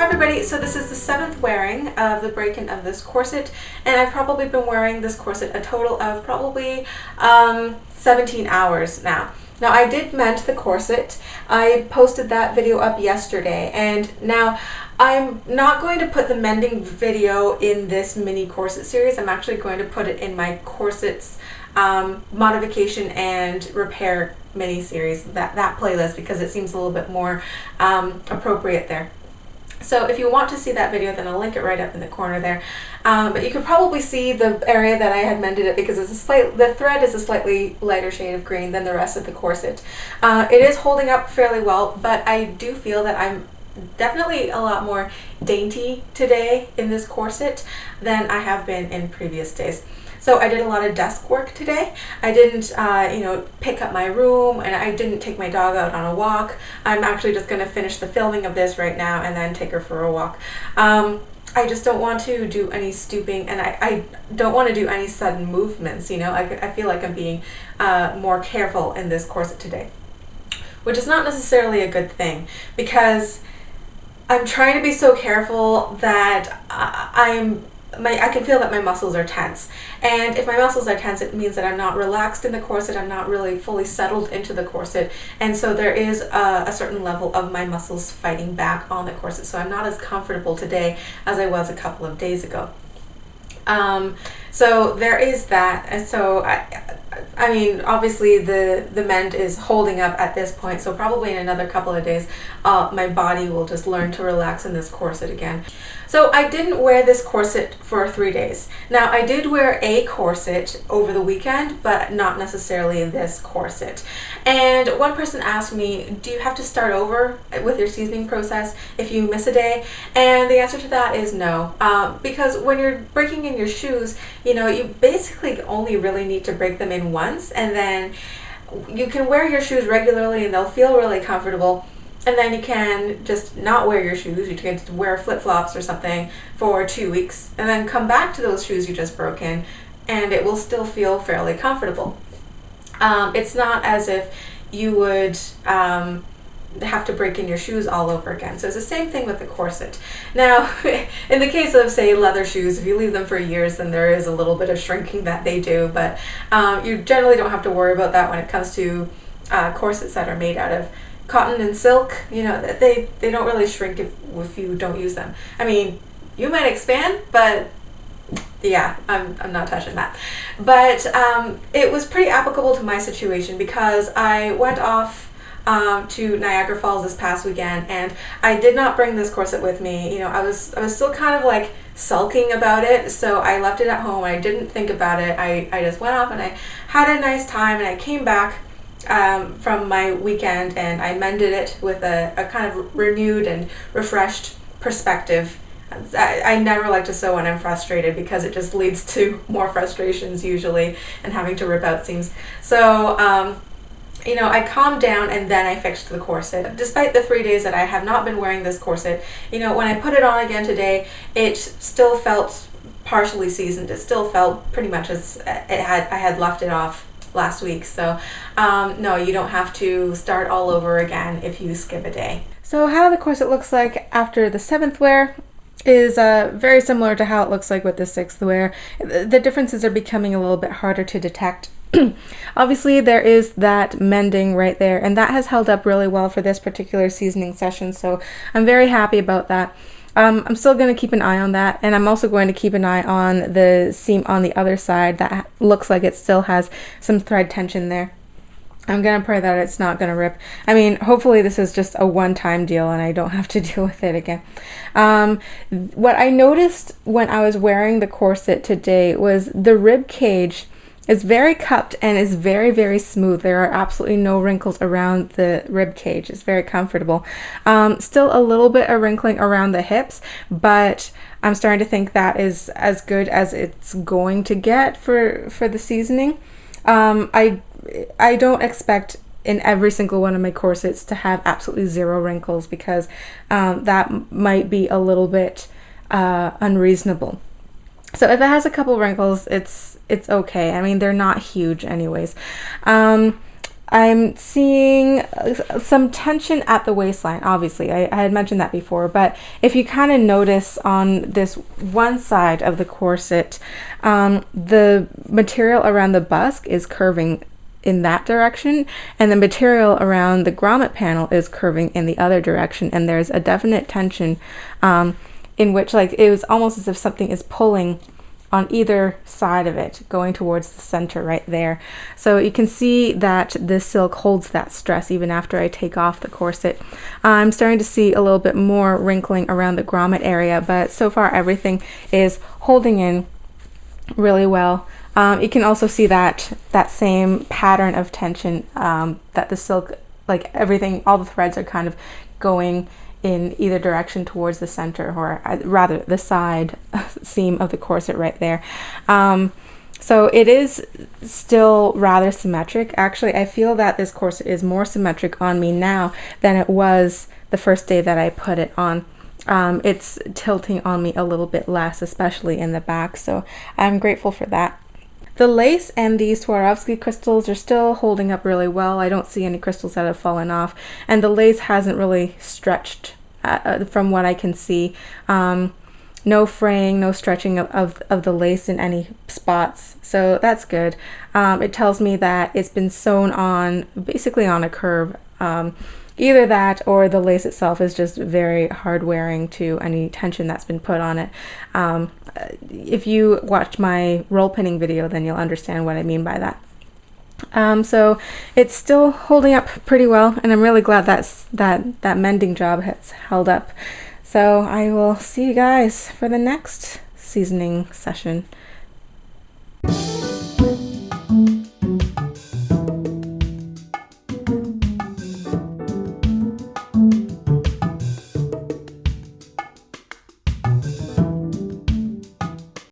Hi everybody, so this is the 7th wearing of the break-in of this corset, and I've probably been wearing this corset a total of probably 17 hours now. Now I did mend the corset. I posted that video up yesterday, and now I'm not going to put the mending video in this mini corset series. I'm actually going to put it in my corsets modification and repair mini series, that playlist, because it seems a little bit more appropriate there. So if you want to see that video, then I'll link it right up in the corner there. But you could probably see the area that I had mended it, because it's the thread is a slightly lighter shade of green than the rest of the corset. It is holding up fairly well, but I do feel that I'm definitely a lot more dainty today in this corset than I have been in previous days. So I did a lot of desk work today. I didn't, pick up my room, and I didn't take my dog out on a walk. I'm actually just going to finish the filming of this right now and then take her for a walk. I just don't want to do any stooping, and I don't want to do any sudden movements. I feel like I'm being more careful in this corset today, which is not necessarily a good thing, because I'm trying to be so careful that I can feel that my muscles are tense, and if my muscles are tense, it means that I'm not relaxed in the corset. I'm not really fully settled into the corset, and so there is a certain level of my muscles fighting back on the corset, so I'm not as comfortable today as I was a couple of days ago. So there is that, and so I mean, obviously the mend is holding up at this point, so probably in another couple of days my body will just learn to relax in this corset again. So I didn't wear this corset for 3 days. Now I did wear a corset over the weekend, but not necessarily this corset. And one person asked me, do you have to start over with your seasoning process if you miss a day? And the answer to that is no, because when you're breaking in your shoes, you basically only really need to break them in once, and then you can wear your shoes regularly and they'll feel really comfortable, and then you can just not wear your shoes. You can wear flip-flops or something for 2 weeks and then come back to those shoes you just broke in, and it will still feel fairly comfortable. It's not as if you would have to break in your shoes all over again. So it's the same thing with the corset. Now, in the case of, say, leather shoes, if you leave them for years, then there is a little bit of shrinking that they do, but you generally don't have to worry about that when it comes to corsets that are made out of cotton and silk. They don't really shrink if you don't use them. I mean, you might expand, but yeah, I'm not touching that. But it was pretty applicable to my situation, because I went off to Niagara Falls this past weekend, and I did not bring this corset with me. I was still kind of like sulking about it, so I left it at home. I didn't think about it. I just went off and I had a nice time, and I came back from my weekend and I mended it with a kind of renewed and refreshed perspective. I never like to sew when I'm frustrated, because it just leads to more frustrations usually and having to rip out seams. So I calmed down, and then I fixed the corset. Despite the 3 days that I have not been wearing this corset, when I put it on again today, it still felt partially seasoned. It still felt pretty much as I had left it off last week. So no, you don't have to start all over again if you skip a day. So how the corset looks like after the 7th wear is very similar to how it looks like with the 6th wear. The differences are becoming a little bit harder to detect. Obviously there is that mending right there, and that has held up really well for this particular seasoning session, so I'm very happy about that. I'm still going to keep an eye on that, and I'm also going to keep an eye on the seam on the other side that looks like it still has some thread tension there. I'm going to pray that it's not going to rip. I mean, hopefully this is just a one-time deal and I don't have to deal with it again. What I noticed when I was wearing the corset today was the rib cage is very cupped and is very, very smooth. There are absolutely no wrinkles around the rib cage. It's very comfortable. Still a little bit of wrinkling around the hips, but I'm starting to think that is as good as it's going to get for the seasoning. I don't expect in every single one of my corsets to have absolutely zero wrinkles, because that might be a little bit unreasonable. So if it has a couple wrinkles, it's okay. I mean, they're not huge anyways. I'm seeing some tension at the waistline. Obviously, I had mentioned that before, but if you kind of notice on this one side of the corset, the material around the bust is curving in that direction, and the material around the grommet panel is curving in the other direction, and there's a definite tension in which, like, it was almost as if something is pulling on either side of it, going towards the center right there. So you can see that the silk holds that stress even after I take off the corset. I'm starting to see a little bit more wrinkling around the grommet area, but so far everything is holding in really well. You can also see that same pattern of tension, that the silk, like everything, all the threads are kind of going in either direction towards the center, or rather the side seam of the corset right there. So it is still rather symmetric. Actually, I feel that this corset is more symmetric on me now than it was the first day that I put it on. It's tilting on me a little bit less, especially in the back, so I'm grateful for that. The lace and these Swarovski crystals are still holding up really well. I don't see any crystals that have fallen off, and the lace hasn't really stretched from what I can see. No fraying, no stretching of the lace in any spots, so that's good. It tells me that it's been sewn on basically on a curve. Either that or the lace itself is just very hard wearing to any tension that's been put on it. If you watch my roll pinning video, then you'll understand what I mean by that. So it's still holding up pretty well, and I'm really glad that mending job has held up. So I will see you guys for the next seasoning session.